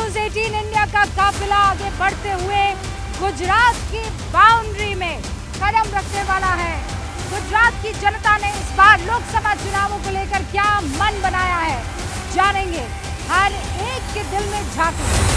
News 18 India का काफिला आगे बढ़ते हुए गुजरात की बाउंड्री में कदम रखने वाला है। गुजरात की जनता ने इस बार लोकसभा चुनावों को लेकर क्या मन बनाया है, जानेंगे। हर एक के दिल में झांकेंगे।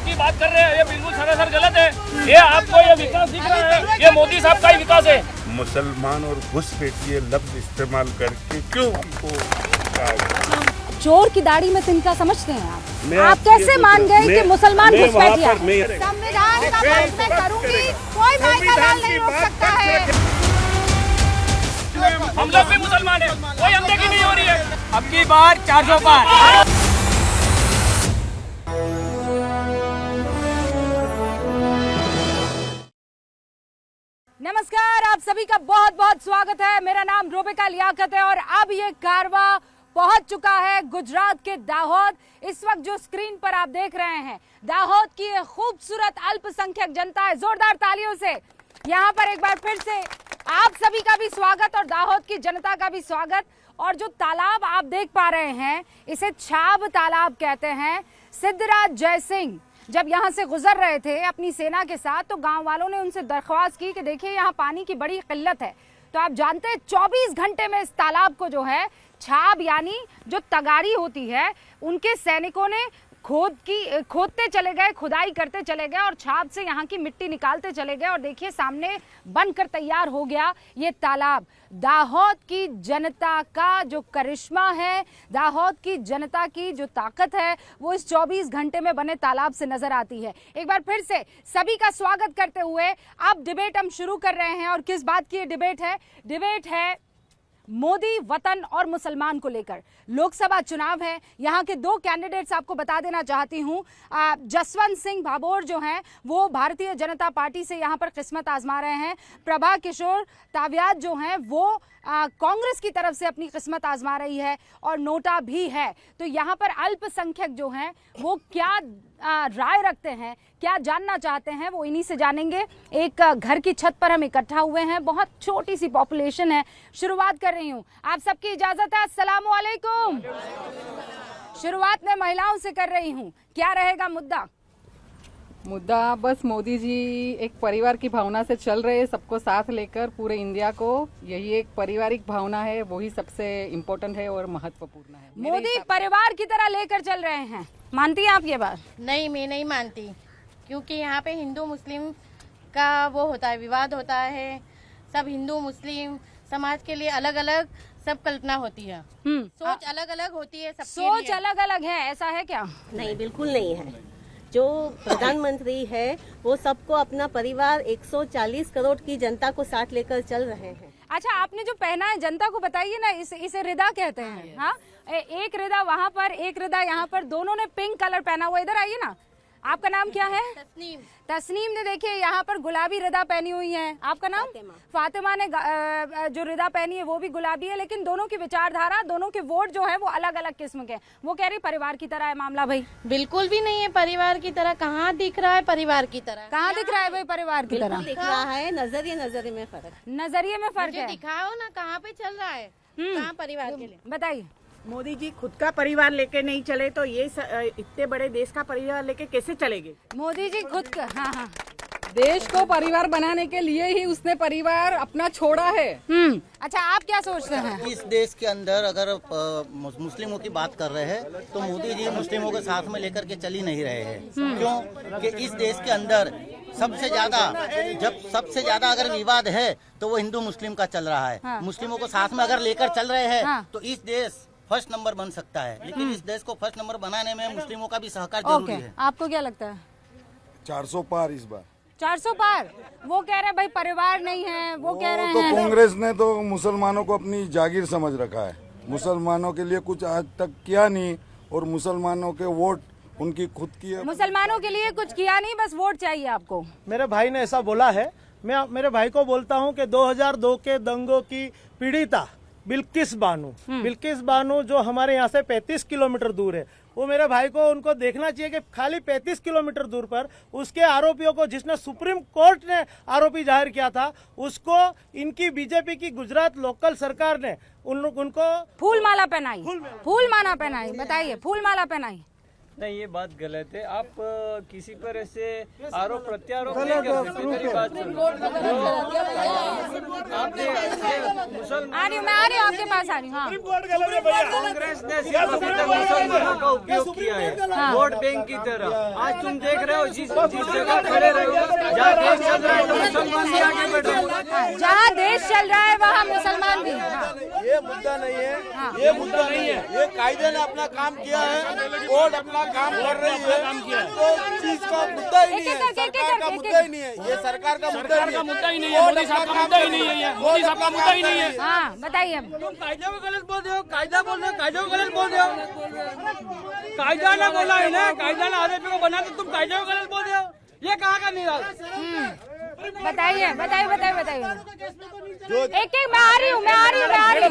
की बात कर रहे हैं, ये बिल्कुल सरासर गलत है। ये आपको ये विकास दिख रहा है, ये मोदी साहब का ही विकास है। मुसलमान और घुसपैठिए लफ्ज इस्तेमाल करके क्यों उनको चोर की दाढ़ी में तिनका समझते हैं आप कैसे मान गए कि मुसलमान घुसपैठिया? संविधान का पाठ मैं करूंगी, कोई मायका लाल नहीं रोक सकता है। हम लोग भी मुसलमान हैं, कोई अनदेखी नहीं हो रही है। अब की बार 400 पार। नमस्कार, आप सभी का बहुत बहुत स्वागत है। मेरा नाम रोबिका लियाकत है और अब ये कारवा पहुंच चुका है गुजरात के दाहोद। इस वक्त जो स्क्रीन पर आप देख रहे हैं, दाहोद की ये खूबसूरत अल्पसंख्यक जनता है। जोरदार तालियों से यहाँ पर एक बार फिर से आप सभी का भी स्वागत और दाहोद की जनता का भी स्वागत। और जो तालाब आप देख पा रहे हैं, इसे छाब तालाब कहते हैं। सिद्धराज जयसिंह जब यहाँ से गुजर रहे थे अपनी सेना के साथ, तो गांव वालों ने उनसे दरख्वास्त की कि देखिए यहाँ पानी की बड़ी किल्लत है। तो आप जानते हैं 24 घंटे में इस तालाब को जो है छाब यानी जो तगाड़ी होती है, उनके सैनिकों ने खोदते चले गए, खुदाई करते चले गए और छाब से यहाँ की मिट्टी निकालते चले गए। और देखिए सामने बनकर तैयार हो गया ये तालाब। दाहोद की जनता का जो करिश्मा है, दाहोद की जनता की जो ताकत है, वो इस 24 घंटे में बने तालाब से नजर आती है। एक बार फिर से सभी का स्वागत करते हुए अब डिबेट हम शुरू कर रहे हैं। और किस बात की ये डिबेट है? डिबेट है मोदी, वतन और मुसलमान को लेकर। लोकसभा चुनाव है, यहाँ के दो कैंडिडेट्स आपको बता देना चाहती हूँ। जसवंत सिंह भाभोर जो हैं वो भारतीय जनता पार्टी से यहाँ पर किस्मत आजमा रहे हैं। प्रभा किशोर तावियात जो हैं वो कांग्रेस की तरफ से अपनी किस्मत आजमा रही है और नोटा भी है। तो यहाँ पर अल्पसंख्यक जो हैं वो क्या राय रखते हैं, क्या जानना चाहते हैं, वो इन्हीं से जानेंगे। एक घर की छत पर हम इकट्ठा हुए हैं, बहुत छोटी सी पॉपुलेशन है। शुरुआत कर रही हूँ, आप सबकी इजाजत है। अस्सलामु अलैकुम। शुरुआत मैं महिलाओं से कर रही हूँ। क्या रहेगा मुद्दा? मुद्दा बस मोदी जी एक परिवार की भावना से चल रहे हैं, सबको साथ लेकर पूरे इंडिया को। यही एक पारिवारिक भावना है, वही सबसे इम्पोर्टेंट है और महत्वपूर्ण है। मोदी परिवार की तरह लेकर चल रहे हैं, मानती हैं आप ये बात? नहीं, मैं नहीं मानती, क्योंकि यहाँ पे हिंदू मुस्लिम का वो होता है, विवाद होता है। सब हिंदू मुस्लिम समाज के लिए अलग अलग सब कल्पना होती है, सोच अलग अलग होती है, सबके सोच लिए। अलग अलग है, ऐसा है क्या? नहीं, बिल्कुल नहीं है। जो प्रधानमंत्री है वो सबको अपना परिवार 140 करोड़ की जनता को साथ लेकर चल रहे हैं। अच्छा, आपने जो पहना है जनता को बताइए ना, इसे रिदा कहते हैं। हाँ, एक रिदा वहाँ पर, एक रिदा यहाँ पर, दोनों ने पिंक कलर पहना हुआ। इधर आइए ना, आपका नाम क्या है? तस्नीम। तस्नीम ने देखिए यहाँ पर गुलाबी रिदा पहनी हुई है। आपका नाम? फातिमा ने जो रिदा पहनी है वो भी गुलाबी है। लेकिन दोनों की विचारधारा, दोनों के वोट जो है वो अलग अलग किस्म के। वो कह रही परिवार की तरह है मामला। भाई बिल्कुल भी नहीं है परिवार की तरह। कहाँ दिख रहा है परिवार की तरह? कहाँ दिख रहा है भाई परिवार की तरह? दिख रहा है, नजरिए में फर्क। नजरिए में फर्क है। दिखाओ ना, कहाँ पे चल रहा है, कहाँ परिवार के लिए? बताइए। मोदी जी खुद का परिवार लेके नहीं चले तो ये इतने बड़े देश का परिवार लेके कैसे चलेंगे? मोदी जी खुद का, हाँ, देश को परिवार बनाने के लिए ही उसने परिवार अपना छोड़ा है। अच्छा, आप क्या सोचते हैं? इस देश के अंदर अगर मुस्लिमों की बात कर रहे हैं तो मोदी जी मुस्लिमों के साथ में लेकर के चल ही नहीं रहे हैं। क्यों? कि इस देश के अंदर सबसे ज्यादा अगर विवाद है तो वो हिंदू मुस्लिम का चल रहा है। हाँ। मुस्लिमों को साथ में अगर लेकर चल रहे हैं हाँ। तो इस देश फर्स्ट नंबर बन सकता है। लेकिन इस देश को फर्स्ट नंबर बनाने में मुस्लिमों का भी सहकार जरूरी है। आपको क्या लगता है? 400 पार इस बार। 400 पार। वो कह रहे हैं भाई परिवार नहीं है, वो कह रहे तो हैं। कांग्रेस ने तो मुसलमानों को अपनी जागीर समझ रखा है। मुसलमानों के लिए कुछ आज तक किया नहीं और मुसलमानों के वोट उनकी खुद की है। मुसलमानों के लिए कुछ किया नहीं, बस वोट चाहिए आपको। मेरे भाई ने ऐसा बोला है। मैं मेरे भाई को बोलता हूं कि 2002 के दंगों की पीड़िता बिल्किस बानो जो हमारे यहाँ से 35 किलोमीटर दूर है, वो मेरे भाई को उनको देखना चाहिए कि खाली 35 किलोमीटर दूर पर उसके आरोपियों को, जिसने सुप्रीम कोर्ट ने आरोपी जाहिर किया था, उसको इनकी बीजेपी की गुजरात लोकल सरकार ने उनको फूल माला पहनाई, फूल माला पहनाई। बताइए, फूल माला पहनाई। नहीं, ये बात गलत है। आप किसी पर ऐसे आरोप प्रत्यारोप नहीं कर सकते। मेरी बात सुनो। आ रही हूँ, मैं आ रही हूँ, आपके पास आ रही हूँ। हाँ। कांग्रेस ने सिर्फ अभी तक मुसलमानों का उपयोग किया है वोट बैंक की तरह। आज तुम देख रहे हो जिस जगह खड़े रहे हो, जहाँ देश चल रहा है तो मुसलमान भी आगे बढ़ो। जहाँ देश चल रहा है वहाँ मुसलमान भी। ये मुद्दा नहीं है, ये मुद्दा नहीं है। ये कायदे ने अपना काम किया है, कोर्ट अपना काम कर रही है, तो चीज का मुद्दा ही नहीं है, सरकार का मुद्दा ही नहीं है, ये सरकार का मुद्दा ही नहीं है, मोदी साहब का मुद्दा ही नहीं है, मोदी साहब का मुद्दा ही नहीं है। हाँ, बताइए। तुम कायदे को गलत बोल रहे हो, कायदा बोल रहे हो, कायदे को गलत बोल रहे हो। कायदा ने बोला है ना, कायदा ने आरोपी को बना तो तुम कायदे को गलत बोल रहे हो। ये कहाँ का निराश? बताइए, बताइए, बताइए, बताइए। एक मैं आ रही हूँ, मैं आ रही हूँ, मैं आ रही हूँ।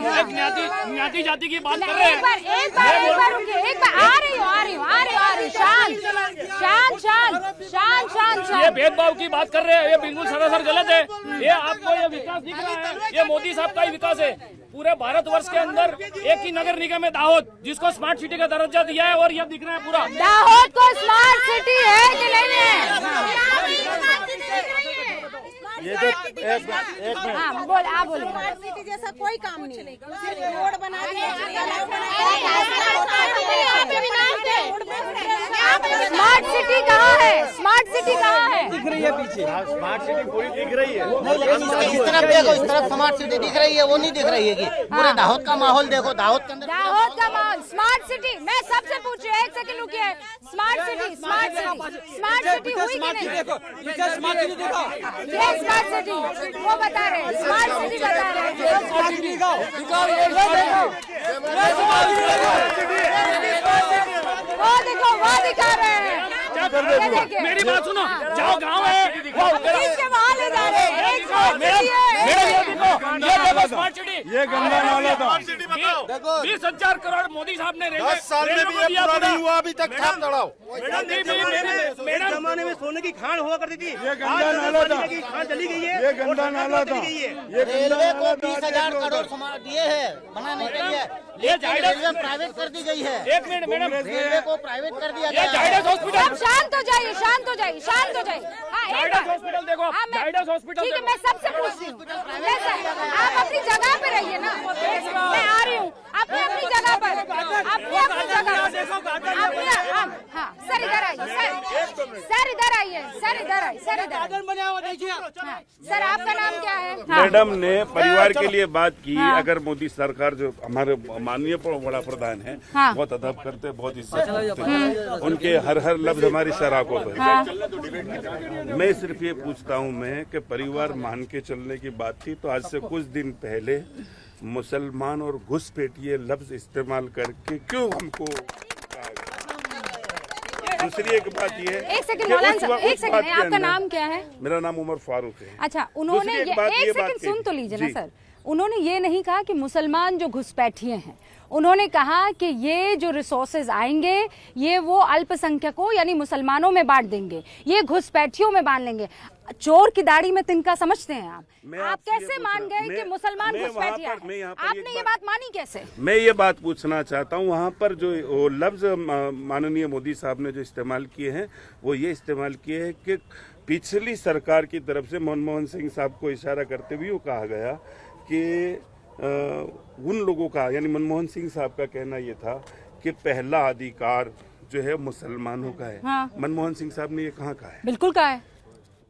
ज्ञाति जाति की बात कर रहे हैं। एक बार रुकिए, एक बार आ रही हूँ, आ रही हूँ, आ रही हूँ, आ रही हूँ। शांत, शांत, शांत, शांत, शांत, ये भेदभाव की बात कर रहे हैं, ये बिल्कुल सरासर गलत है। ये आपको ये विकास दिख रहा है, ये मोदी साहब का ही विकास है। पूरे भारतवर्ष के अंदर एक ही नगर निगम है दाहोद, जिसको स्मार्ट सिटी का दर्जा दिया है, और ये दिख रहा है पूरा। दाहोद को स्मार्ट सिटी है कि नहीं है? ये तो एक हाँ, बोल, आप बोलिए। स्मार्ट सिटी जैसा कोई काम नहीं, रोड बना दिए, स्मार्ट सिटी कहाँ है? स्मार्ट सिटी कहाँ है? दिख रही है पीछे, स्मार्ट सिटी पूरी दिख रही है। इस तरफ देखो, इस तरफ स्मार्ट सिटी दिख रही है, वो नहीं दिख रही है कि पूरे दाहोद का माहौल देखो, दाहोद के अंदर दाहोद का माहौल, स्मार्ट सिटी। मैं सबसे पूछ रही हूँ, एक सेकंड रुकिए। Smart city, smart city, smart city हुई कि नहीं? देखो पीछे स्मार्ट सिटी देखो, ये स्मार्ट सिटी वो बता रहे हैं, स्मार्ट सिटी बता रहे हैं। स्मार्ट सिटी दिखाओ, वो देखो, वो दिखा रहे हैं। ये देखिए, मेरी बात सुनो, जाओ गाँव है, के वहाँ ले जा रहे हैं। एक स्मार्ट सिटी है। ये देखो स्मार्ट सिटी, ये गंगा नाला था। 20,000 करोड़ मोदी साहब ने 10 साल में भी ये पूरा नहीं हुआ अभी तक। खाम चढ़ाओ। मेरे जमाने में सोने की खान हुआ करती थी, ये गंगा नाला था, खान चली गई है। ये गंगा नाला था, ये रेलवे को 20,000 करोड़ दिए हैं बनाने के लिए, लेकिन रेलवे प्राइवेट कर दी गई है। एक मिनट मैडम, रेलवे को प्राइवेट कर दिया ये गया है। जायडस हॉस्पिटल, आप शांत हो जाइए, शांत हो जाइए, शांत हो जाइए। हाँ, एक जायडस बार। हॉस्पिटल देखो, हाँ, जायडस हॉस्पिटल ठीक है, मैं सबसे पूछ रही हूँ। आप अपनी जगह पे रहिए ना, मैं आ रही हूँ। अपनी अपनी जगह पर, अपनी अपनी जगह पर, हाँ, सर इधर आइए, सर इधर आइए, सर इधर आइए, सर इधर। हाँ, सर आपका नाम क्या है? हाँ। मैडम ने परिवार के लिए बात की। अगर मोदी सरकार, जो हमारे माननीय बड़ा प्रधान है, हाँ। बहुत अदब करते, बहुत इज्जत करते हैं, उनके हर लफ्ज हमारी सराखों पर। हाँ। मैं सिर्फ ये पूछता हूँ मैं कि परिवार मान के चलने की बात थी, तो आज से कुछ दिन पहले मुसलमान और घुसपैठिए लफ्ज इस्तेमाल करके क्यों हमको कहा गया? दूसरी एक बात ये, एक सेकंड मौलाना साहब, एक सेकंड, आपका नाम क्या है? मेरा नाम उमर फारूक है। अच्छा, उन्होंने दूसरी ये बात एक ये सेकंड बात सुन तो कही। लीजिए ना जी। सर। उन्होंने ये नहीं कहा कि मुसलमान जो घुसपैठिए हैं, उन्होंने कहा कि ये जो रिसोर्सेज आएंगे ये वो अल्पसंख्यकों यानी मुसलमानों में बांट देंगे, ये घुसपैठियों में बांट लेंगे। चोर की दाढ़ी में तिनका समझते हैं आप कैसे मान गए कि मुसलमान घुसपैठिया है? आपने ये बात मानी कैसे? मैं ये बात पूछना चाहता हूँ, वहाँ पर जो वो लफ्ज माननीय मोदी साहब ने जो इस्तेमाल किए हैं, वो ये इस्तेमाल किए हैं कि पिछली सरकार की तरफ से मनमोहन सिंह साहब को इशारा करते हुए कहा गया कि उन लोगों का, यानी मनमोहन सिंह साहब का कहना ये था कि पहला अधिकार जो है मुसलमानों का है। हाँ। मनमोहन सिंह साहब ने ये कहाँ कहा है? बिल्कुल कहा है,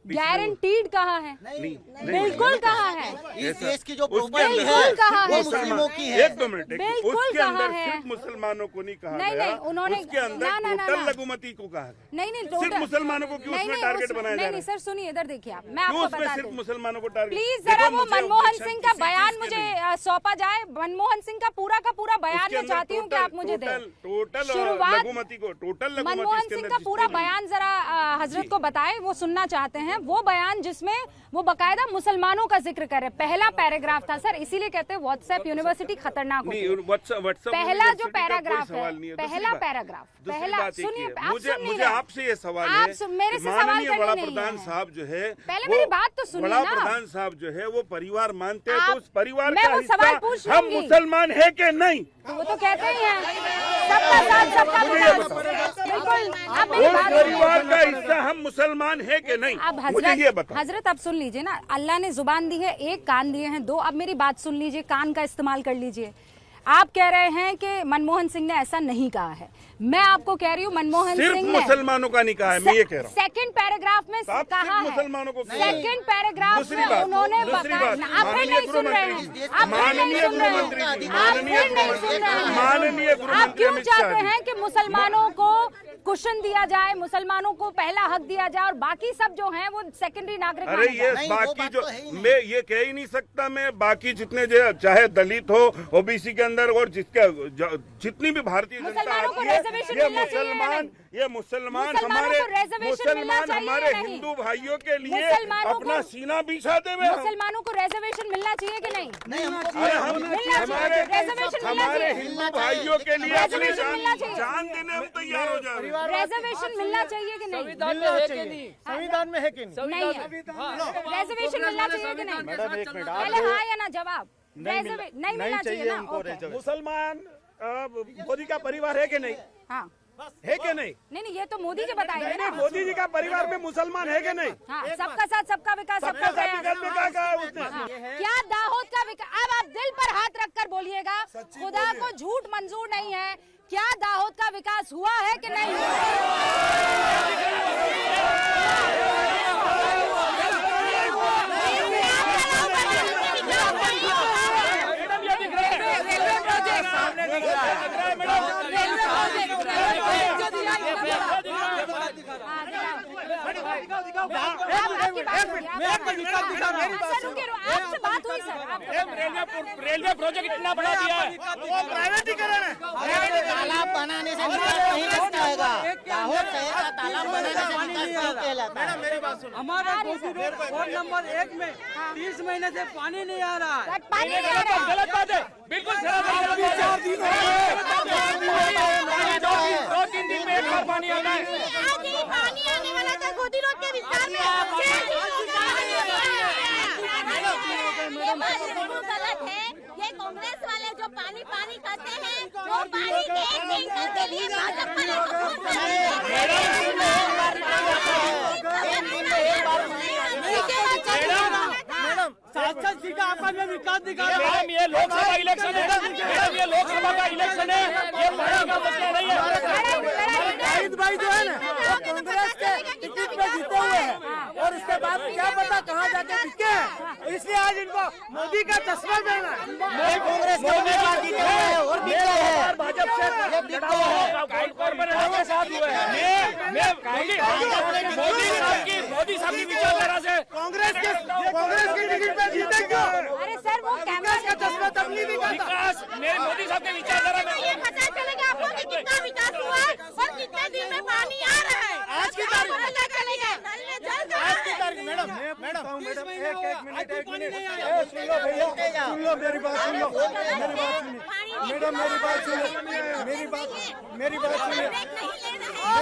गारंटीड कहा है, बिल्कुल कहा है। इस देश की जो बिल्कुल प्रॉपर्टी है कहा वो है। मुस्लिमों की है। एक दो मिनट, बिल्कुल उसके कहा अंदर है। सिर्फ मुसलमानों को नहीं कहा नहीं, गया, नहीं, उन्होंने उसके अंदर ना, टोटल लघुमती को कहा गया। नहीं, सिर्फ मुसलमानों को क्यों उसमें टारगेट बनाया जा रहा है? नहीं सर, सुनिए, इधर देखिए आप, मैं क्यों आपको उसमें बता सिर्फ दूं। मुसलमानों को टारगेट? प्लीज जरा वो मनमोहन सिंह का बयान मुझे सौंपा जाए। मनमोहन सिंह का पूरा बयान मैं चाहती हूँ कि आप मुझे दें। टोटल शुरुआत लघुमती को, टोटल लघुमती मनमोहन सिंह का पूरा बयान जरा हजरत को बताए, वो सुनना चाहते हैं। हैं वो बयान जिसमें वो बकायदा मुसलमानों का जिक्र कर रहे हैं। पहला पैराग्राफ था सर, इसीलिए कहते हैं व्हाट्सएप यूनिवर्सिटी खतरनाक होती है। पहला जो पैराग्राफ है, पहला पैराग्राफ, पहला सुनिए, मुझे आपसे ये सवाल है, मेरे से सवाल माननीय बड़ा करने प्रधान नहीं है। साहब जो है, पहले मेरी बात तो सुनिए बड़ा ना। प्रधान साहब जो है वो परिवार मानते हैं, तो उस परिवार मैं का वो सवाल पूछ हिस्सा हम लूंगी। मुसलमान है कि नहीं? तो वो तो कहते ही हैं सबका साथ सबका विकास। बिल्कुल, आप मेरी उस बात परिवार का हिस्सा हम मुसलमान है कि नहीं? अब मुझे ये हजरत बताओ। हजरत अब सुन लीजिए ना, अल्लाह ने जुबान दी है एक, कान दिए हैं दो। अब मेरी बात सुन लीजिए, कान का इस्तेमाल कर लीजिए। आप कह रहे हैं कि मनमोहन सिंह ने ऐसा नहीं कहा है, मैं आपको कह रही हूँ मनमोहन सिर्फ सिंह ने मुसलमानों का नहीं कहा है, मैं ये कह रहा हूँ। सेकंड पैराग्राफ में आप कहा सिर्फ है, मुसलमानों को सेकंड पैराग्राफ दूसरी में बात, उन्होंने दूसरी बकाया, बात, आप फिर नहीं सुन रहे हैं, आप फिर नहीं माननीय सुन रहे गृहमंत्री हैं, जी, आप फिर नहीं सुन रहे हैं। माननीय आप गृहमंत्री क्यों अमित शाह चाहते जी। हैं कि मुसलमानों को कुशन दिया जाए, मुसलमानों को पहला हक दिया जाए और बाकी सब जो हैं वो सेकेंडरी नागरिक अरे माने ये जाएं? बाकी जो मैं ये कह ही नहीं सकता, मैं बाकी जितने जो चाहे दलित हो, ओबीसी के अंदर और जितनी भी भारतीय जनता मुसलमानों को आती है, रिजर्वेशन ये मिलना चाहिए या मुसलमान नहीं? ये मुसलमान मुसलमानों हमारे को रिजर्वेशन मिलना मुसलमान चाहिए हमारे या नहीं? हिंदू भाइयों के लिए मुसलमानों अपना को- सीना बिछाते हुए मुसलमानों को रिजर्वेशन मिलना चाहिए कि नहीं? अरे हम मिलना चाहिए, हमारे रिजर्वेशन मिलना हमारे चाहिए। हिंदू भाइयों के लिए अपनी रिजर्वेशन मिलना चाहिए। जान देने हम तैयार हो जाए। रिजर्वेशन मिलना चाहिए कि नहीं? संविधान में है कि नहीं? संविधान में है कि नहीं? नहीं है। रिजर्वेशन मिलना चाहिए कि नहीं? मैडम, एक मिनट, आप पहले जो- हाँ या ना जवाब। नहीं मिलना चाहिए ना? ओके। मुसलमान मोदी का परिवार है कि नहीं? हाँ, है कि नहीं? नहीं ये तो मोदी जी बताएंगे ना। मोदी जी का परिवार में मुसलमान है कि नहीं? हाँ, सबका साथ सबका विकास, सबका प्रयास। विकास में क्या कहा है उसने? हाँ, क्या दाहोद का विकास? अब आप दिल पर हाथ रखकर बोलिएगा, खुदा को झूठ मंजूर नहीं है, क्या दाहोद का विकास हुआ है कि नहीं? आपसे बात हुई सर, रेलवे प्रोजेक्ट इतना बड़ा दिया है, प्राइवेटीकरण है। तालाब बनाने से विकास नहीं कहलाएगा। दाहोद शहर का तालाब बनाने से विकास नहीं कहलाता। मेरी बात सुनो। हमारा वार्ड नंबर 1 में 30 महीने से पानी नहीं आ रहा है। पानी नहीं आ रहा है। गलत बात है, बिल्कुल चार दिन हो गए। 2-3 दिन में एक बार पानी आता है। आज ही पानी आने वाला था गोदी रोड के विस्तार में। ये बात बिल्कुल गलत है। ये कांग्रेस वाले जो पानी पानी करते हैं, वो पानी के एक टैंकर के लिए भाजपा ने सांसद जी का आपका जो विकास दिखा मैडम ये लोकसभा इलेक्शन है, मैडम ये लोकसभा का इलेक्शन है, ये पानी का मसला नहीं है। शाहिद भाई जो है ना, वो कांग्रेस के टिकट पे जीते हुए हैं और उसके बाद क्या पता कहाँ जाके बिके हैं, इसलिए आज इनको मोदी का चश्मा देना है। कांग्रेस के उम्मीदवार जीते हुए हैं और बिके हैं। भाजपा से कॉर्पोरेटर के साथ हुए हैं। मैं मोदी साहब की विचारधारा से कांग्रेस के टिकट पे जीते क्यों? अरे सर वो कैमरा का चश्मा तबलीग नहीं करता। विकास मेरे मोदी साहब के विचारधारा में ये पता चलेगा आपको कि कितना विकास हुआ और कितने दिन में पानी आ रहा है। आज की तारीख पता चलेगा। आज की तारीख मैडम एक मिनट सुन लो भैया, सुन लो मेरी बात, सुन लो मैडम, मेरी बात सुनो, मेरी बात सुनिए।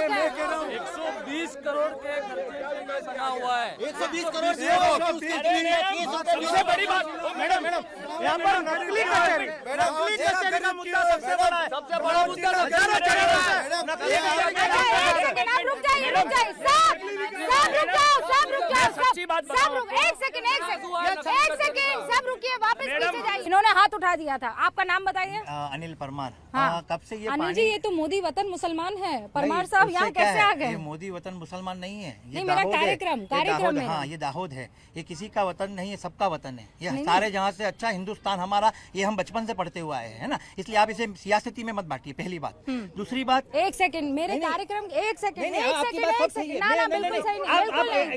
मैं कह रहा हूँ 120 करोड़ के खर्चे बना हुआ है। 120 करोड़ से सबसे बड़ी बात मैडम यहाँ पर नकली कचहरी का मुद्दा सबसे बड़ा है। सबसे बड़ा मुद्दा हजारों करोड़ है। नकली आप रुक जाइए, सब रुकिए, वापस पीछे जाइए। इन्होंने हाथ उठा दिया था, आपका नाम बताइए। अनिल परमार। हाँ। कब से ये अनिल जी, ये तो मोदी वतन मुसलमान है, परमार नहीं, साहब उससे यहाँ क्या कैसे है? आ गए? ये मोदी वतन मुसलमान नहीं है, ये नहीं, मेरा दाहोद है। कार्यक्रम ये दाहोद में है। है। हाँ, ये दाहोद है, ये किसी का वतन नहीं है, सबका वतन है। ये सारे जहाँ से अच्छा हिंदुस्तान हमारा, ये हम बचपन से पढ़ते हुए आए हैं, है ना। इसलिए आप इसे सियासती में मत बांटिए, पहली बात। दूसरी बात, एक सेकंड, मेरे कार्यक्रम एक सेकंड, ना ना बिल्कुल सही नहीं, बिल्कुल नहीं।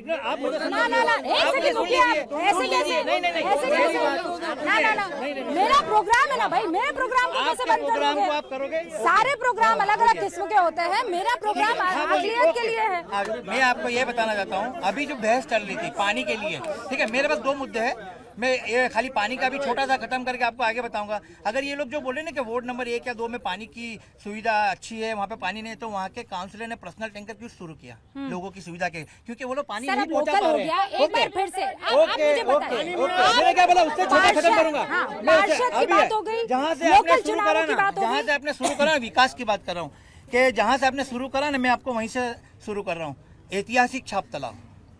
ना एक सेकंड रुकिए आप, ऐसे कैसे, ऐसे कैसे ना मेरा प्रोग्राम है ना भाई, मेरे प्रोग्राम को कैसे बंद करोगे? आप करोगे? सारे प्रोग्राम अलग अलग किस्म के होते हैं, मेरा प्रोग्राम अक़लियत के लिए है। मैं आपको ये बताना चाहता हूँ, अभी जो बहस चल रही थी पानी के लिए, ठीक है, मेरे पास 2 मुद्दे हैं। मैं ये खाली पानी का भी छोटा सा खत्म करके आपको आगे बताऊंगा। अगर ये लोग जो बोले ना कि वार्ड नंबर 1 या 2 में पानी की सुविधा अच्छी है, वहाँ पे पानी नहीं, तो वहाँ के काउंसिलर ने पर्सनल टैंकर क्यों शुरू किया लोगों की सुविधा के? क्योंकि वो लोग पानी नहीं पहुँचा पा रहे हैं। एक बार फिर से आप मुझे बताइए, मैंने क्या बोला, उससे छोटा खत्म करूंगा। पार्षद की बात हो गई, जहाँ से लोकल चुनाव की बात हो जहाँ गई। से आपने शुरू करा, विकास की बात कर रहा हूँ कि जहाँ से आपने शुरू करा ना, मैं आपको वहीं से शुरू कर रहा हूँ। ऐतिहासिक छाप तालाब,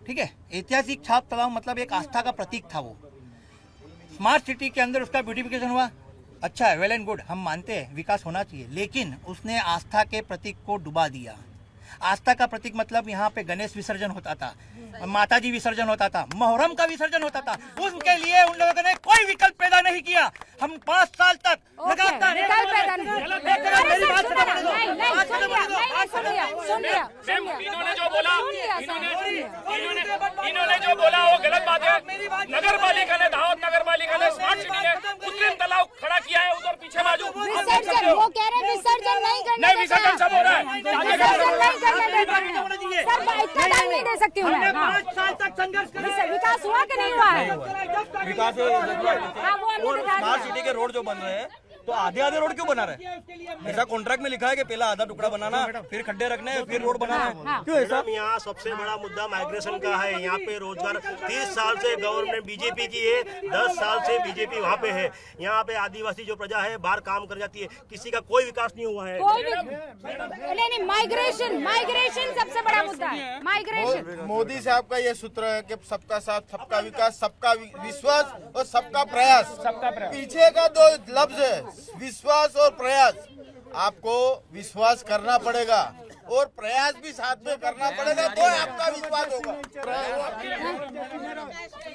ठीक है, ऐतिहासिक छाप तालाब मतलब एक आस्था का प्रतीक था। वो स्मार्ट सिटी के अंदर उसका ब्यूटिफिकेशन हुआ, अच्छा है, वेल एंड गुड, हम मानते हैं विकास होना चाहिए, लेकिन उसने आस्था के प्रतीक को डुबा दिया। आस्था का प्रतीक मतलब यहाँ पे गणेश विसर्जन होता था, माताजी विसर्जन होता था, मुहर्रम का विसर्जन होता था, उसके लिए उन लोगों ने कोई विकल्प पैदा नहीं किया। हम 5 साल तक लगातार इन्होंने जो बोला वो गलत बात है। नगर पालिका ने, दाहोद नगर पालिका ने स्मार्ट सिटी में कृत्रिम तालाब खड़ा किया है उधर पीछे बाजू। वो कह रहे हैं विसर्जन नहीं करना, नहीं विसर्जन सब हो रहा है, इतना टाइम नहीं दे सकती हूँ मैं। 5 साल तक संघर्ष विकास हुआ कि नहीं हुआ है? विकास स्मार्ट सिटी के रोड जो बन रहे हैं, तो आधे रोड क्यों बना रहे हैं? ऐसा कॉन्ट्रैक्ट में लिखा है कि पहला आधा टुकड़ा बनाना, फिर खड्डे रखने, फिर रोड बनाना, क्यों ऐसा? यहाँ सबसे बड़ा मुद्दा माइग्रेशन का है। यहाँ पे रोजगार 30 साल से गवर्नमेंट बीजेपी की है, 10 साल से बीजेपी वहाँ पे है। यहाँ पे आदिवासी जो प्रजा है बाहर काम कर जाती है, किसी का कोई विकास नहीं हुआ है। नहीं, माइग्रेशन सबसे बड़ा मुद्दा है, माइग्रेशन। मोदी साहब का ये सूत्र है कि सबका साथ, सबका विकास, सबका विश्वास और सबका प्रयास। पीछे का 2 लफ्ज है, विश्वास और प्रयास। आपको विश्वास करना पड़ेगा और प्रयास भी साथ में करना पड़ेगा, तो आपका विश्वास होगा।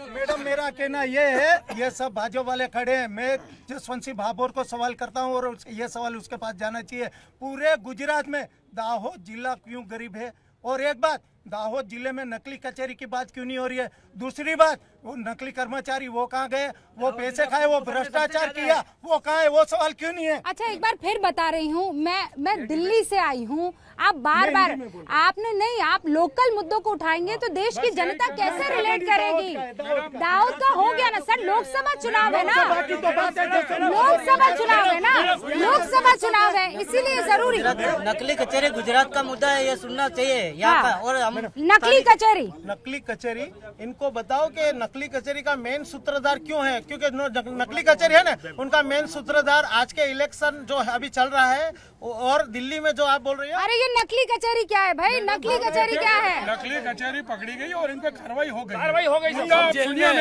मैडम, मेरा कहना ये है, ये सब भाजपा वाले खड़े हैं, मैं जसवंत सिंह भाभोर को सवाल करता हूँ और ये सवाल उसके पास जाना चाहिए। पूरे गुजरात में दाहोद जिला क्यों गरीब है? और एक बात, दाहोद जिले में नकली कचहरी की बात क्यों नहीं हो रही है? दूसरी बात, वो नकली कर्मचारी वो कहाँ गए? वो पैसे खाए, वो भ्रष्टाचार किया, वो कहाँ है? वो सवाल क्यों नहीं है? अच्छा, एक बार फिर बता रही हूँ, मैं दिल्ली से आई हूँ, आप बार बार आपने नहीं, आप लोकल मुद्दों को उठाएंगे तो देश की जनता कैसे रिलेट करेगी? दाऊद का हो गया ना सर, लोकसभा चुनाव है ना, लोकसभा चुनाव है ना, लोकसभा चुनाव है, इसीलिए जरूरी। नकली कचहरी गुजरात का मुद्दा है, ये सुनना चाहिए यहाँ का। और हम नकली कचहरी, इनको बताओ कि नकली कचहरी का मेन सूत्रधार क्यों है? क्योंकि नकली कचहरी है ना, उनका मेन सूत्रधार आज के इलेक्शन जो अभी चल रहा है, और दिल्ली में जो आप बोल रहे हो। अरे ये नकली कचहरी क्या है भाई? नकली कचहरी क्या है? नकली कचहरी पकड़ी गई और इन पे कार्रवाई हो गई। कार्रवाई हुई है क्या? जेल में है,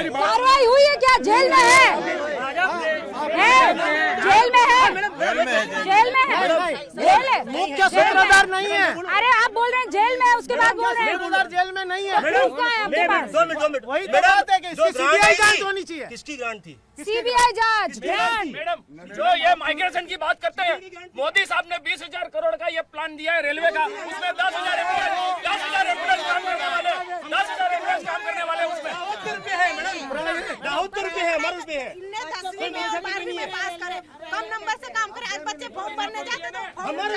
जेल में है, मुख्य सूत्रधार नहीं है। अरे आप बोल रहे हैं जेल में है, उसके बाद बोल रहे हैं जेल में नहीं है। आपके पास 2 मिनट वही तो बात है कि इसकी सीबीआई जांच होनी चाहिए। किसकी ग्रांट थी? सीबीआई जांच। मैडम, जो ये माइग्रेशन की बात करते हैं, मोदी साहब ने 20,000 करोड़ का ये प्लान दिया है रेलवे का, उसमें 10,000 एम्प्लॉयज काम करने वाले, 10,000 एम्प्लॉयज काम करने वाले उसमें। दाऊद तो रुपये है, हमारे रुपये है। 10वीं में और 12वीं में पास करे, कम नंबर से काम करे। आज बच्चे फॉर्म भरने जाते तो हमारे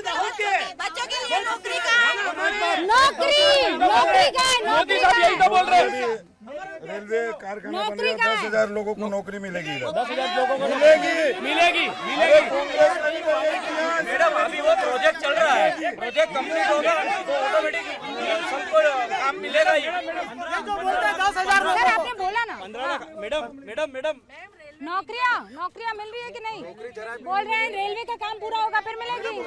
दाऊद के बच्चों के लिए नौकरी का मोदी साहब यही तो बोल रहे हैं। रेलवे कारखाना बन रहा, 10,000 लोगों को नौकरी मिलेगी। 10,000 लोगों को मिलेगी। मैडम, अभी वो प्रोजेक्ट चल रहा है, प्रोजेक्ट कंप्लीट होगा तो ऑटोमेटिक सबको काम मिलेगा ही। 10,000 सर आपने बोला ना 15 लाख। मैडम नौकरियां मिल रही है कि नहीं? बोल रहे हैं रेलवे का काम पूरा होगा फिर मिलेगी।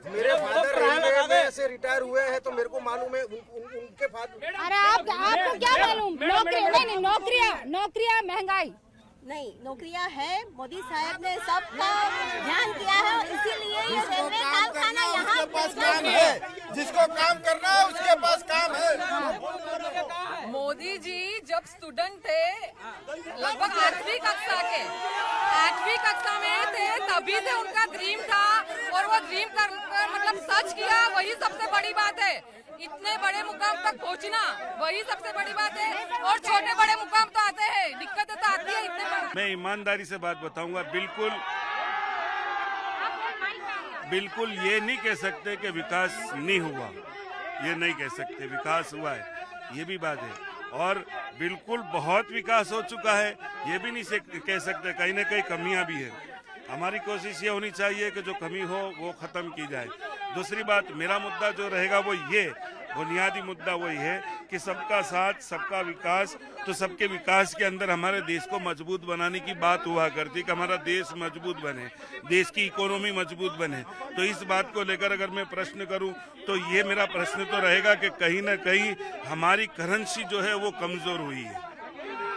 मेरे फादर रेलवे में ऐसे रिटायर हुए हैं, तो मेरे को मालूम है उनके फादर। अरे आपको क्या मालूम? नौकरियां महंगाई नहीं, नौकरियां है। मोदी साहब ने सबका ध्यान किया है, इसीलिए ये रेलवे कारखाना यहाँ पास काम है, जिसको काम करना है उसके पास काम है। मोदी जी जब स्टूडेंट थे, लगभग 8वीं कक्षा में थे, तभी से उनका ड्रीम था और वो ड्रीम कर मतलब सच किया, वही सबसे बड़ी बात है। इतने बड़े मुकाम तक पहुंचना वही सबसे बड़ी बात है, और छोटे बड़े मुकाम तो आते हैं, दिक्कतें तो आती है इतने बड़े। मैं ईमानदारी से बात बताऊंगा, बिल्कुल ये नहीं कह सकते कि विकास नहीं हुआ, ये नहीं कह सकते, विकास हुआ है, ये भी बात है। और बिल्कुल बहुत विकास हो चुका है, ये भी नहीं कह सकते, कहीं ना कहीं कमियां भी है। हमारी कोशिश ये होनी चाहिए कि जो कमी हो वो खत्म की जाए। दूसरी बात, मेरा मुद्दा जो रहेगा वो ये, बुनियादी मुद्दा वही है कि सबका साथ सबका विकास। तो सबके विकास के अंदर हमारे देश को मजबूत बनाने की बात हुआ करती कि हमारा देश मजबूत बने, देश की इकोनॉमी मजबूत बने। तो इस बात को लेकर अगर मैं प्रश्न करूं तो ये मेरा प्रश्न तो रहेगा कि कहीं ना कहीं हमारी करेंसी जो है वो कमजोर हुई है,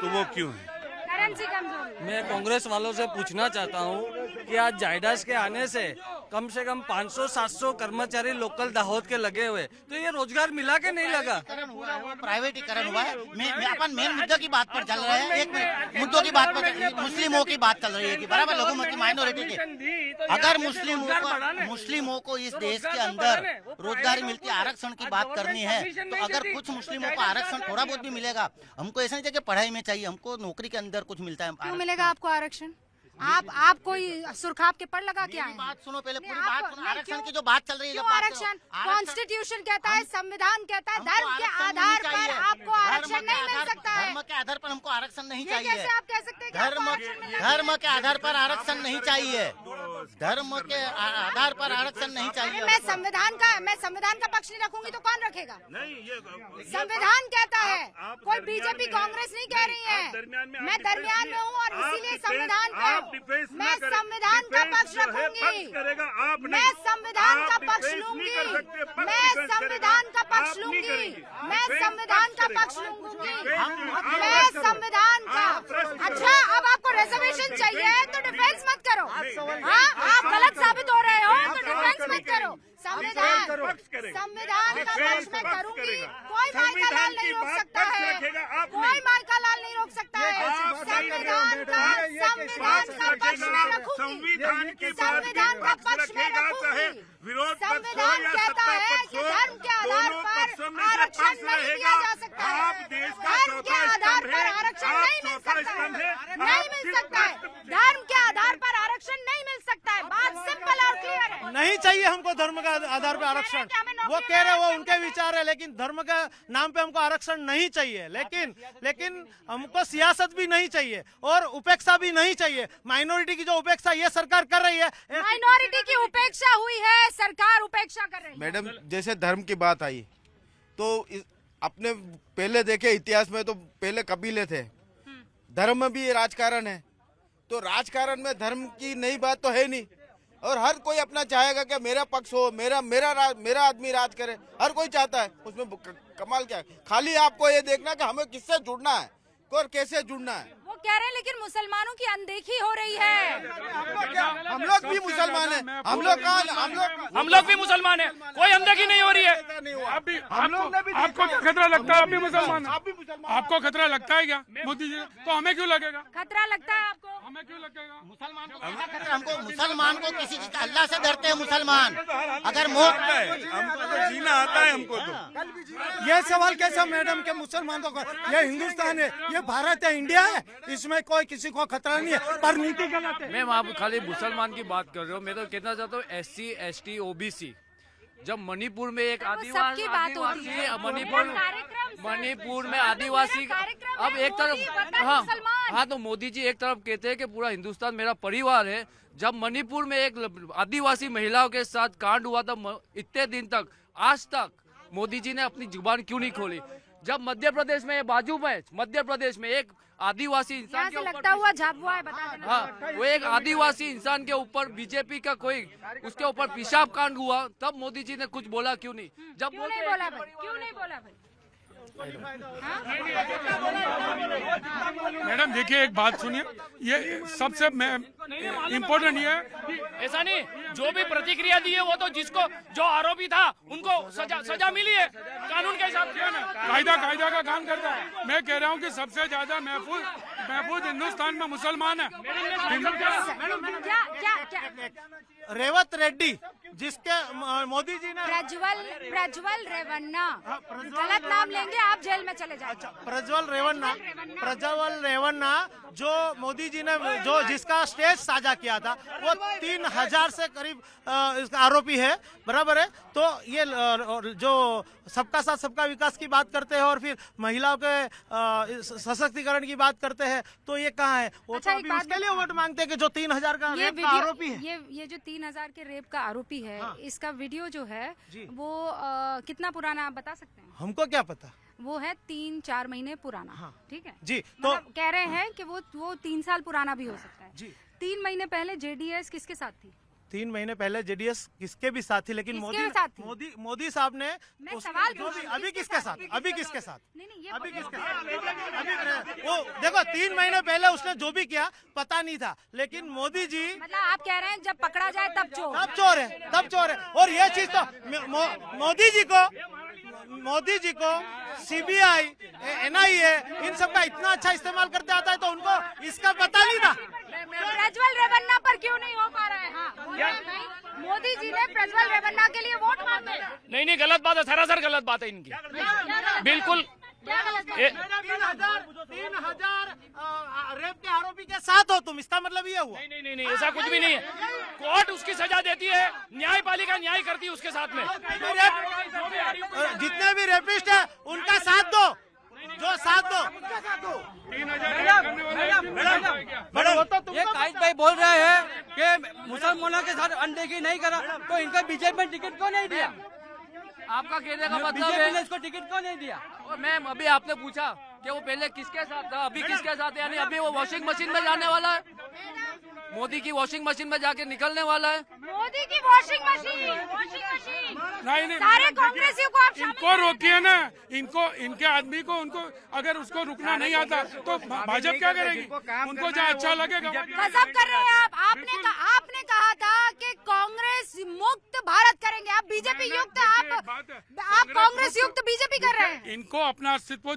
तो वो क्यों है? करेंसी कमजोर। मैं कांग्रेस वालों से पूछना चाहता हूं कि आज जायदास के आने से कम 500-700 कर्मचारी लोकल दाहोद के लगे हुए, तो ये रोजगार मिला के नहीं लगा? प्राइवेटीकरण हुआ है। मैं अपन मेन मुद्दे की बात पर चल रहे हैं। एक मिनट, मुद्दों की बात पर, मुस्लिमों की बात चल रही है कि बराबर, लोगों की माइनॉरिटी की। अगर मुस्लिमों को इस देश के अंदर रोजगार मिलती, आरक्षण की बात करनी है, तो अगर कुछ मुस्लिमों को आरक्षण थोड़ा बहुत भी मिलेगा, हमको ऐसा नहीं चाहिए कि पढ़ाई में चाहिए, हमको नौकरी के अंदर कुछ मिलता है। क्यों मिलेगा आपको आरक्षण? आप कोई सुरखाब के पढ़ लगा क्या है? बात सुनो पहले, पूरी बात सुनो। आरक्षण की जो बात चल रही है, आरक्षण कॉन्स्टिट्यूशन कहता है, संविधान कहता है, धर्म के आधार पर आपको आरक्षण नहीं मिल सकता है। धर्म के आधार पर हमको आरक्षण नहीं चाहिए। कैसे आप कह सकते हैं कि धर्म के आधार पर आरक्षण नहीं चाहिए, धर्म के आधार पर आरक्षण नहीं चाहिए। मैं संविधान का पक्ष नहीं रखूंगी तो कौन रखेगा? संविधान कहता है, कोई बीजेपी कांग्रेस नहीं कह रही है। मैं दरमियान में हूँ और इसीलिए संविधान पे मैं संविधान का पक्ष रखूंगी, मैं संविधान का पक्ष लूंगी, मैं संविधान का पक्ष लूंगी, मैं संविधान का पक्ष लूंगी, मैं संविधान का। अच्छा, अब आपको रिजर्वेशन चाहिए तो डिफेंस मत करो। हाँ, आप गलत साबित हो रहे हो तो डिफेंस मत करो। संविधान का पक्ष मैं करूंगी, कोई माइका लाल नहीं रोक सकता है, कोई माइका लाल नहीं रोक सकता है। संविधान का पक्ष मैं रखूंगी, संविधान का पक्ष मैं रखूंगी। संविधान कहता है कि धर्म के आधार पर आरक्षण नहीं दिया जा सकता है, धर्म के आधार पर आरक्षण नहीं मिल सकता है, नहीं मिल सकता है, धर्म के आधार पर आरक्षण नहीं मिल सकता है। बात सिंपल और क्लियर है। नहीं चाहिए हमको धर्म का आधार पर आरक्षण, वो कह रहे वो उनके विचार है, लेकिन धर्म का नाम पे हमको आरक्षण नहीं चाहिए। लेकिन हमको सियासत भी नहीं चाहिए और उपेक्षा भी नहीं चाहिए। माइनॉरिटी की जो उपेक्षा ये सरकार कर रही है, माइनॉरिटी की उपेक्षा हुई है, सरकार उपेक्षा कर रही है। मैडम, जैसे धर्म की बात आई तो अपने पहले देखे इतिहास में तो पहले कबीले थे, धर्म भी राजकारण है, तो राजकारण में धर्म की नई बात तो है नहीं। और हर कोई अपना चाहेगा कि मेरा पक्ष हो, मेरा आदमी राज करे, हर कोई चाहता है। उसमें कमाल क्या है? खाली आपको ये देखना कि हमें किससे जुड़ना है और कैसे जुड़ना है। वो कह रहे हैं लेकिन मुसलमानों की अनदेखी हो रही है। हम लोग भी मुसलमान हैं, हम लोग भी मुसलमान हैं, कोई अनदेखी नहीं हो रही है। आपको क्या खतरा लगता है? आप भी मुसलमान, आपको खतरा लगता है क्या मोदी जी? तो हमें क्यों लगेगा खतरा? लगता है आपको? हमें क्यों लगेगा? हमको मुसलमान को किसी चीज का, अल्लाह से डरते हैं मुसलमान। अगर हमको तो जीना आता है, हमको तो। ये सवाल कैसा मैडम के मुसलमानों को? ये हिंदुस्तान है, ये भारत है, इंडिया है, इसमें कोई किसी को खतरा नहीं है, पर नीति गलत है। मैम, आप खाली मुसलमान की बात कर रहे हो, मैं तो कहना चाहता हूँ SC ST OBC। जब मणिपुर में एक आदिवासी मणिपुर में आदिवासी, अब एक तरफ हाँ तो मोदी जी एक तरफ कहते हैं कि पूरा हिंदुस्तान मेरा परिवार है। जब मणिपुर में एक आदिवासी महिलाओं के साथ कांड हुआ था, इतने दिन तक आज तक मोदी जी ने अपनी जुबान क्यों नहीं खोली? जब मध्य प्रदेश में बाजू में मध्य प्रदेश में एक आदिवासी इंसान के लगता हुआ झाबुआ है, बता देना। हाँ, वो एक आदिवासी इंसान के ऊपर बीजेपी का कोई उसके ऊपर पेशाब कांड हुआ, तब मोदी जी ने कुछ बोला क्यों नहीं? जब क्यों नहीं बोला भाई? क्यों नहीं बोला भाई? मैडम देखिए, एक बात सुनिए, ये सबसे इम्पोर्टेंट ये है, ऐसा नहीं, जो भी प्रतिक्रिया दी है वो तो जो आरोपी था उनको सजा मिली है कानून के हिसाब से। कायदा का काम करता है। मैं कह रहा हूँ कि सबसे ज्यादा महफूज हिंदुस्तान में मुसलमान है। रेवत रेड्डी जिसके मोदी जी ने प्रज्वल रेवन्ना, गलत नाम लेंगे आप जेल में चले जाएंगे। प्रज्वल रेवन्ना जो मोदी जी ने जिसका स्टेज साझा किया था वो 3000 से करीब इसका आरोपी है, बराबर है। तो ये जो सबका साथ सबका विकास की बात करते हैं और फिर महिलाओं के सशक्तिकरण की बात करते हैं, तो ये कहाँ है? वो अच्छा, तो अभी उसके लिए वोट मांगते हैं कि जो 3000 का रेप का आरोपी है। ये जो 3000 के रेप का आरोपी है, हाँ। इसका वीडियो जो है वो कितना पुराना आप बता सकते हैं? हमको क्या पता, वो है 3-4 महीने पुराना। हाँ। ठीक है जी। तो मतलब कह रहे हैं कि वो 3 साल पुराना भी हो सकता है जी। 3 महीने पहले जेडीएस किसके साथ थी? 3 महीने पहले जेडीएस किसके भी साथ थी, लेकिन मोदी साहब ने सवाल अभी किसके साथ? अभी किसके साथ? नहीं, अभी किसके साथ? वो देखो 3 महीने पहले उसने जो भी किया पता नहीं था, लेकिन मोदी जी मतलब आप कह रहे हैं जब पकड़ा जाए तब चोर है। और ये चीज तो मोदी जी को सीबीआई, एनआईए इन सब का इतना अच्छा इस्तेमाल करते आता है, तो उनको इसका पता नहीं था। प्रज्वल रेवन्ना पर क्यों नहीं हो पा रहा है? हाँ, मोदी जी ने प्रज्वल रेवन्ना के लिए वोट मांगे। नहीं, गलत बात है, सरासर गलत बात है इनकी, बिल्कुल। 3000 रेप के आरोपी के साथ हो तुम, इसका मतलब ये हुआ? नहीं, ऐसा कुछ भी नहीं है। कोर्ट उसकी सजा देती है, न्यायपालिका न्याय करती है उसके साथ में। जितने भी रेपिस्ट है उनका साथ दो, जो साथ दो। ये काइद भाई बोल रहे हैं कि मुसलमानों के साथ अनदेखी नहीं करा, तो इनका बीजेपी में टिकट क्यों नहीं दिया? आपका कहने का मतलब बीजेपी ने है इसको टिकट क्यों नहीं दिया? और मैम अभी आपने पूछा कि वो पहले किसके साथ था, अभी किसके साथ है, यानी अभी वो वॉशिंग मशीन में जाने वाला है, मोदी की वॉशिंग मशीन में जाके निकलने वाला है। मोदी की वॉशिंग मशीन नहीं, सारे कांग्रेसियों को आप इनको रोकिए ना, इनके आदमी को, उनको अगर उसको रुकना नहीं आता तो भाजपा क्या करेगी? उनको जहाँ अच्छा लगेगा। गजब कर रहे हैं आप। आपने कहा था कि कांग्रेस मुक्त भारत करेंगे, आप बीजेपी युक्त, आप कांग्रेस युक्त बीजेपी कर रहे हैं। इनको अपना अस्तित्व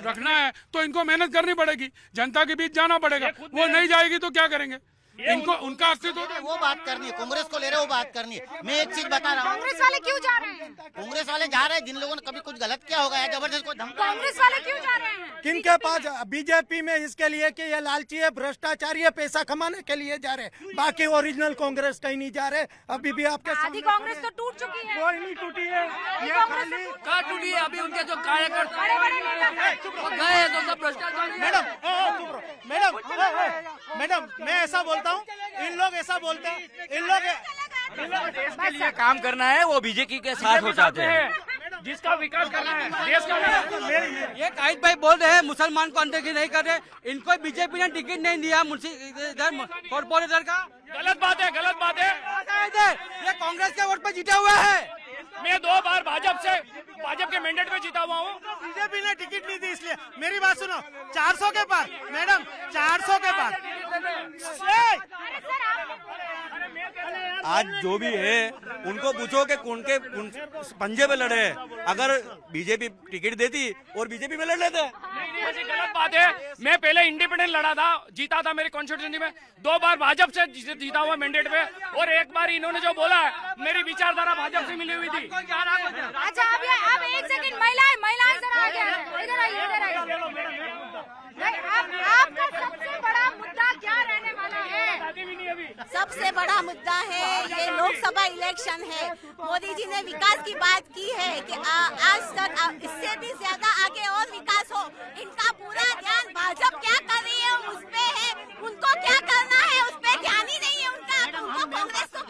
रखना है तो इनको मेहनत करनी पड़ेगी, जनता के बीच जाना पड़ेगा। वो नहीं जाएगी तो क्या करेंगे? इनको उनका अस्तित्व वो बात करनी है, कांग्रेस को ले रहे, वो बात करनी है। मैं एक चीज बता रहा हूँ, कांग्रेस वाले क्यों जा रहे हैं? कांग्रेस वाले जा रहे हैं जिन लोगों ने कभी कुछ गलत किया होगा या जबरदस्त को धमका। कांग्रेस वाले क्यों जा रहे हैं? किनके पास? बीजेपी में इसके लिए कि ये लालची है, भ्रष्टाचारी है, पैसा कमाने के लिए जा रहे हैं। बाकी ओरिजिनल कांग्रेस कहीं नहीं जा रहे। अभी भी आपके आधी कांग्रेस तो टूट चुकी है। कोई नहीं टूटी है, ये खाली कहाँ टूटी है? अभी उनके जो कार्यकर्ता गए हैं तो सब भ्रष्टाचारी। मैडम मैं ऐसा बोलता हूँ, इन लोग ऐसा बोलते हैं, इन लोग देश के लिए काम करना है वो बीजेपी के साथ हो जाते हैं। जिसका विकास करना है देश का। ये काइद भाई बोल रहे हैं मुसलमान को अनदेखी नहीं कर रहे, इनको बीजेपी ने टिकट नहीं दिया कॉर्पोरेटर का। गलत बात है। ये कांग्रेस के वोट पे जीता हुआ है। मैं 2 बार भाजपा के मैंडेट पे जीता हुआ हूँ। बीजेपी ने टिकट नहीं दी, इसलिए मेरी बात सुनो। 400 के पार, मैडम 400 के पार। आज जो भी है उनको पूछो कि उनके पंजे पे लड़े, अगर बीजेपी टिकट देती और बीजेपी में लड़ लेते। नहीं, ऐसी गलत बात है। मैं पहले इंडिपेंडेंट लड़ा था, जीता था मेरी कॉन्स्टिट्यूंसी में, 2 बार भाजपा से जीता हुआ मैंडेट पे, और एक बार इन्होंने जो बोला है मेरी विचारधारा भाजपा से मिली हुई थी। अच्छा अब एक सेकंड, महिलाएं जरा आगे इधर आइए। आपका सबसे बड़ा मुद्दा क्या रहने वाला है? सबसे बड़ा मुद्दा है ये लोकसभा इलेक्शन है। मोदी जी ने विकास की बात की है कि आज तक इससे भी ज्यादा आगे और विकास हो। इनका पूरा ध्यान भाजपा क्या कर रही है उस पे है, उनको क्या करना है उस पे ध्यान ही नहीं है उनका। उनको कांग्रेस को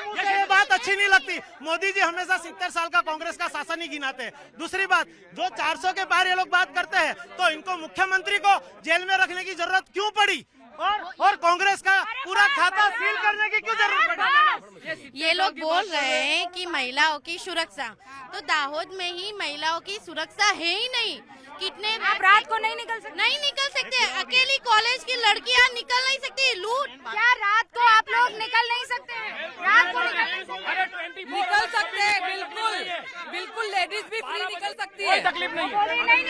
मुझे ये बात अच्छी नहीं लगती। मोदी जी हमेशा 70 साल का कांग्रेस का शासन ही गिनाते हैं। दूसरी बात, जो 400 के पार ये लोग बात करते हैं, तो इनको मुख्यमंत्री को जेल में रखने की जरूरत क्यों पड़ी? और कांग्रेस का पूरा खाता सील करने की क्यों जरूरत पड़ी? ये लोग बोल रहे हैं कि महिलाओं की सुरक्षा, तो दाहोद में ही महिलाओं की सुरक्षा है ही नहीं। कितने आप रात को नहीं निकल सकते? अकेली कॉलेज की लड़कियां निकल नहीं सकती। लूट क्या रात को आप लोग निकल नहीं सकते हैं? रात को निकल सकते हैं, बिल्कुल लेडीज भी फ्री निकल सकती है, कोई तकलीफ नहीं। नहीं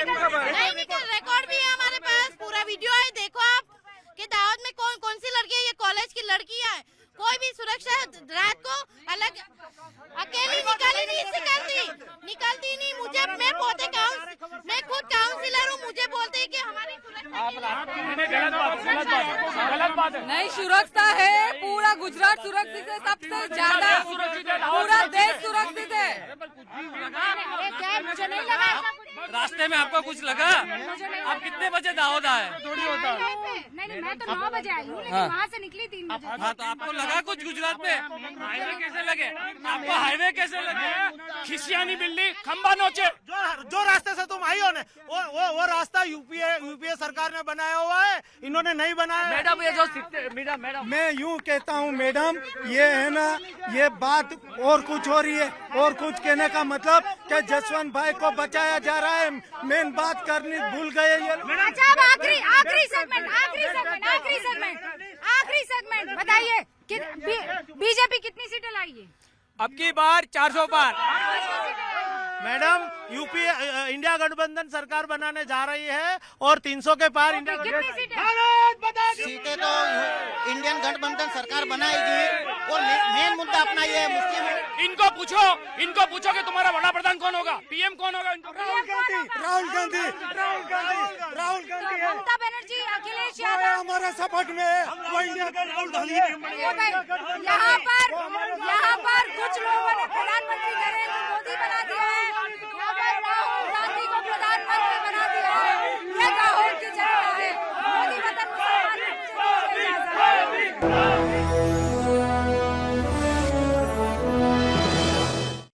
निकल। रिकॉर्ड भी है हमारे पास, पूरा वीडियो है, देखो आप कि दाहोद में कौन सी लड़की है। ये कॉलेज की लड़कियां है, कोई भी सुरक्षा रात को अलग अकेली निकलती नहीं। मुझे मैं खुद काउंसिलर हूँ, मुझे बोलते हैं कि हमारी गलत बात है। नहीं, सुरक्षा है, पूरा गुजरात सुरक्षित है, सबसे ज्यादा पूरा देश सुरक्षित है। मुझे नहीं लगा रास्ते में आपको कुछ लगा? आप कितने बजे दाहोद आए? थोड़ी होता नहीं, मैं तो 9 बजे आई हूँ, लेकिन वहाँ से निकली 3 बजे। हाँ, तो आपको लगा कुछ गुजरात में? हाईवे कैसे लगे आपको? हाईवे कैसे लगे? खिसियानी बिल्ली खंबा नोचे। जो रास्ते से तुम आई हो ना, वो रास्ता यूपीए सरकार ने बनाया हुआ है, इन्होंने नहीं बनाया। मैडम ये जो मैडम मैं यूँ कहता हूँ मैडम, ये है ना, ये बात और कुछ हो रही है, और कुछ कहने का मतलब कि जसवंत भाई को बचाया जा रहा है, मेन बात करनी भूल गए ये। अच्छा, अब आखिरी सेगमेंट बताइए, बीजेपी कितनी सीटें लाई है? अब की बार 400 पार। मैडम, यूपी इंडिया गठबंधन सरकार बनाने जा रही है और 300 के पार इंडिया सीटें तो इंडियन गठबंधन सरकार बनाएगी, और मेन मुद्दा अपना ये है मुस्लिम। इनको पूछो कि तुम्हारा बड़ा प्रधान कौन होगा, पीएम कौन होगा? राहुल गांधी ममता बनर्जी, अखिलेश यादव हमारा सपोर्ट में है, वो इंडिया का राहुल गांधी। यहाँ पर कुछ लोगों ने प्रधानमंत्री नरेंद्र मोदी बना दिया है,